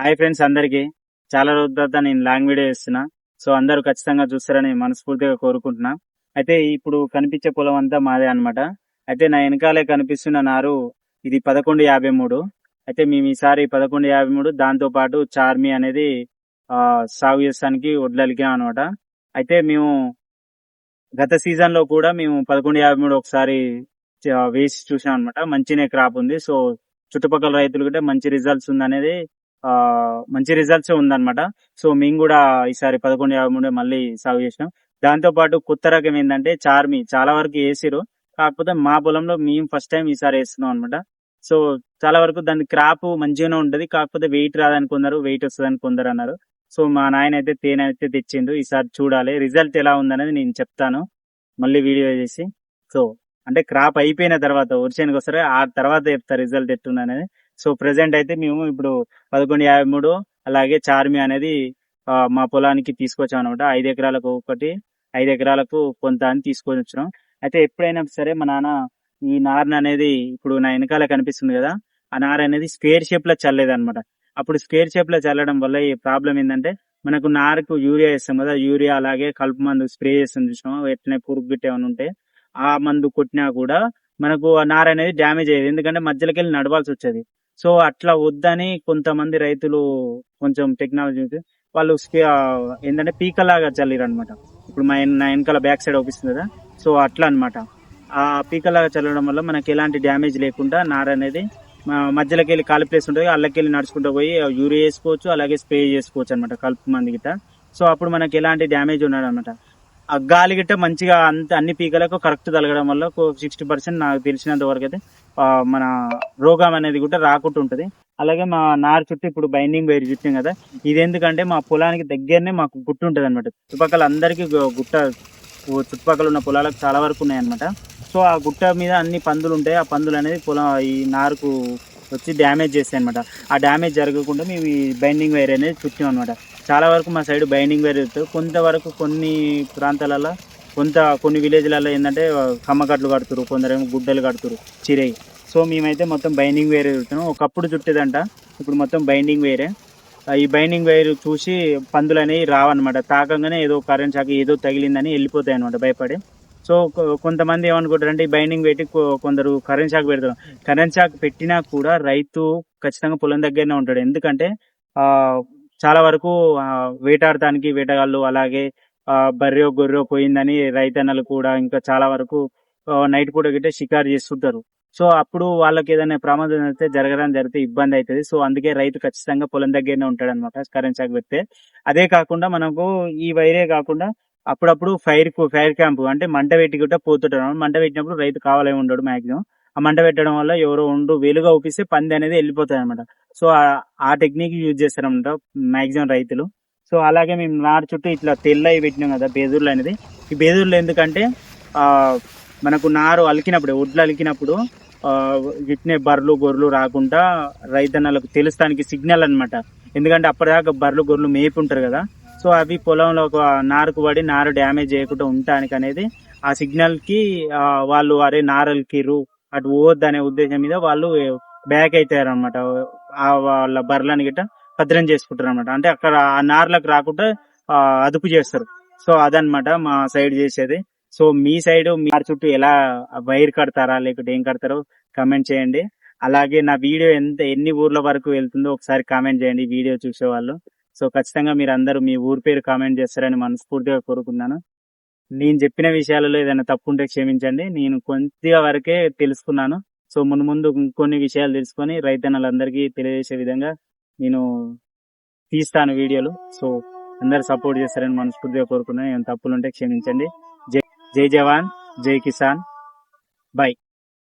Hi friends అందరికి. చాలా రోజుల తర్వాత నేను లాంగ్ వీడియో చేస్తున్నా. సో అందరూ ఖచ్చితంగా చూస్తారని మనస్ఫూర్తిగా కోరుకుంటున్నా. అయితే ఇప్పుడు కనిపించే పొలం అంతా మాదే అన్నమాట. అయితే నా వెనకాలే కనిపిస్తున్న నారు ఇది 1153. అయితే మేము ఈసారి 1153 దాంతో పాటు చార్మి అనేది సాగు చేస్తానికి వడ్లలికాం అనమాట. అయితే మేము గత సీజన్ లో కూడా మేము 1153 ఒకసారి వేసి చూసాం అనమాట. మంచినే క్రాప్ ఉంది. సో చుట్టుపక్కల రైతులు కూడా మంచి రిజల్ట్స్ ఉందనేది ఆ మంచి రిజల్ట్స్ ఉందన్నమాట. సో మేము కూడా ఈసారి 1153 మళ్ళీ సాగు చేసినాం. దాంతో పాటు కొత్త రకం ఏంటంటే చార్మి చాలా వరకు వేసిరు. కాకపోతే మా పొలంలో మేము ఫస్ట్ టైం ఈసారి వేస్తున్నాం అనమాట. సో చాలా వరకు దాని క్రాప్ మంచిగానే ఉంటది. కాకపోతే వెయిట్ రాదని కొందరు, వెయిట్ వస్తుందని కొందరు అన్నారు. సో మా నాయన అయితే తేనె అయితే తెచ్చిండు. ఈసారి చూడాలి రిజల్ట్ ఎలా ఉందనేది నేను చెప్తాను మళ్ళీ వీడియో చేసి. సో అంటే క్రాప్ అయిపోయిన తర్వాత వర్షానికి వస్తారు, ఆ తర్వాత చెప్తా రిజల్ట్ ఎట్టుందనేది. సో ప్రెసెంట్ అయితే మేము ఇప్పుడు 1153 అలాగే చార్మి అనేది మా పొలానికి తీసుకొచ్చాం అనమాట. 5 ఎకరాలకు ఒకటి, 5 ఎకరాలకు కొంత అని తీసుకొని వచ్చినాం. అయితే ఎప్పుడైనా సరే మా నాన్న ఈ నారని అనేది ఇప్పుడు నా వెనకాల కనిపిస్తుంది కదా, ఆ నార అనేది స్క్వేర్ షేప్ లో చల్లేదన్నమాట. అప్పుడు స్క్వేర్ షేప్ లో చల్లడం వల్ల ఈ ప్రాబ్లం ఏంటంటే మనకు నారకు యూరియా వేస్తాం కదా, యూరియా అలాగే కలుపు మందు స్ప్రే చేస్తాం చూసినాం, ఎట్లనే పురుగు గిట్ట ఏమైనా ఉంటే ఆ మందు కొట్టినా కూడా మనకు ఆ నార అనేది డ్యామేజ్ అయ్యేది, ఎందుకంటే మధ్యలోకి వెళ్ళి నడవాల్సి వచ్చేది. సో అట్లా వద్దని కొంతమంది రైతులు కొంచెం టెక్నాలజీ వాళ్ళు ఏంటంటే పీకలాగా చల్లిరు అనమాట. ఇప్పుడు నా వెనకాల బ్యాక్ సైడ్ అవుపిస్తుంది కదా, సో అట్లా అన్నమాట. ఆ పీకలాగా చల్లడం వల్ల మనకి ఎలాంటి డ్యామేజ్ లేకుండా నార అనేది మధ్యలోకి వెళ్ళి ఖాళీ ప్లేస్ ఉంటుంది, అల్లకి వెళ్ళి నడుచుకుంటూ పోయి యూరియా వేసుకోవచ్చు, అలాగే స్ప్రే చేసుకోవచ్చు అనమాట కలుపు మంది గిట్ట. సో అప్పుడు మనకి ఎలాంటి డ్యామేజ్ ఉండదు అనమాట. ఆ గాలి గిట్ట మంచిగా అన్ని పీకలకు కరెక్ట్ తగలడం వల్ల 60% నాకు తెలిసినంత వరకు అయితే మన రోగం అనేది కూడా రాకుండా ఉంటది. అలాగే మా నారు చుట్టూ ఇప్పుడు బైండింగ్ వైర్ చుట్టాం కదా, ఇది ఎందుకంటే మా పొలానికి దగ్గరనే మాకు గుట్ట ఉంటది అనమాట. చుట్టుపక్కల అందరికీ గుట్ట, చుట్టుపక్కల ఉన్న పొలాలకు చాలా వరకు ఉన్నాయి అనమాట. సో ఆ గుట్ట మీద అన్ని పందులు ఉంటాయి. ఆ పందులు అనేది పొలం ఈ నారుకు వచ్చి డ్యామేజ్ చేస్తాయి అనమాట. ఆ డ్యామేజ్ జరగకుండా మేము ఈ బైండింగ్ వైర్ అనేది చుట్టాం అనమాట. చాలా వరకు మా సైడ్ బైండింగ్ వైర్ చుట్టాం. కొంతవరకు కొన్ని ప్రాంతాలలో కొన్ని విలేజ్లలో ఏంటంటే కమ్మకట్లు కడుతురు, కొందరేమో గుడ్డలు కడుతురు చిరై. సో మేమైతే మొత్తం బైండింగ్ వైర్ చుట్టాం. ఒకప్పుడు చుట్టేదంట, ఇప్పుడు మొత్తం బైండింగ్ వైరే. ఈ బైండింగ్ వైర్ చూసి పందులు అనేవి రావన్నమాట. తాకంగానే ఏదో కరెంట్ షాక్ ఏదో తగిలిందని వెళ్ళిపోతాయి అనమాట భయపడి. సో కొంతమంది ఏమనుకుంటారంటే ఈ బైండింగ్ పెట్టి కొందరు కరెంట్ షాక్ పెడతారు. కరెంట్ షాక్ పెట్టినా కూడా రైతు ఖచ్చితంగా పొలం దగ్గరనే ఉంటాడు. ఎందుకంటే ఆ చాలా వరకు వేటాడటానికి వేటగాళ్ళు అలాగే బర్రె గొర్రె పోయిందని రైతన్నలు కూడా ఇంకా చాలా వరకు నైట్ పూట గిట్టే షికారు చేస్తుంటారు. సో అప్పుడు వాళ్ళకి ఏదైనా ప్రమాదం అయితే జరిగితే ఇబ్బంది అవుతుంది. సో అందుకే రైతు ఖచ్చితంగా పొలం దగ్గరనే ఉంటాడు అనమాట కరెంట్ షాక్ పెడితే. అదే కాకుండా మనకు ఈ వైరే కాకుండా అప్పుడప్పుడు ఫైర్ క్యాంప్ అంటే మంట పెట్టి కూడా పోతుంటారు. మంట పెట్టినప్పుడు రైతు కావాలే ఉండడు మాక్సిమం. ఆ మంట పెట్టడం వల్ల ఎవరో వెలుగా ఊపిస్తే పంది అనేది వెళ్ళిపోతాయి అనమాట. సో ఆ టెక్నిక్ యూజ్ చేస్తారనమాట మాక్సిమం రైతులు. సో అలాగే మేము నారు చుట్టూ ఇట్లా తెల్లవి పెట్టినాం కదా బేదూర్లు అనేది. ఈ బేదూర్లు ఎందుకంటే ఆ మనకు నారు అలికినప్పుడు, ఒడ్లు అలికినప్పుడు ఇట్నే బర్రెలు గొర్రెలు రాకుండా రైతన్నలకు తెలుస్తానికి సిగ్నల్ అనమాట. ఎందుకంటే అప్పటిదాకా బర్రెలు గొర్రెలు మేపు ఉంటారు కదా, సో అవి పొలంలో ఒక నారుకు పడి నారు డ్యామేజ్ చేయకుండా ఉండటానికి అనేది ఆ సిగ్నల్ కి వాళ్ళు అరే నారల్కిరు అటు పోవద్దు అనే ఉద్దేశం మీద వాళ్ళు బ్యాక్ అవుతారు అనమాట. వాళ్ళ బర్రెలని గిట్ట భద్రం చేసుకుంటారు అనమాట. అంటే అక్కడ ఆ నార్లకు రాకుండా అదుపు చేస్తారు. సో అదనమాట మా సైడ్ చేసేది. సో మీ సైడ్ మీ చుట్టూ ఎలా వైర్ కడతారా లేకపోతే ఏం కడతారో కామెంట్ చేయండి. అలాగే నా వీడియో ఎన్ని ఊర్ల వరకు వెళ్తుందో ఒకసారి కామెంట్ చేయండి వీడియో చూసేవాళ్ళు. సో ఖచ్చితంగా మీరు అందరూ మీ ఊరి పేరు కామెంట్ చేస్తారని మనస్ఫూర్తిగా కోరుకున్నాను. నేను చెప్పిన విషయాలలో ఏదైనా తప్పు ఉంటే క్షమించండి. నేను కొద్దిగా వరకే తెలుసుకున్నాను. సో ముందు ఇంకొన్ని విషయాలు తెలుసుకొని రైతన్నలందరికీ తెలియజేసే విధంగా నేను తీస్తాను వీడియోలు. సో అందరు సపోర్ట్ చేస్తారని మనస్ఫూర్తిగా కోరుకున్నాను. ఏమైనా తప్పులుంటే క్షమించండి. జై జవాన్, జై కిసాన్, బై.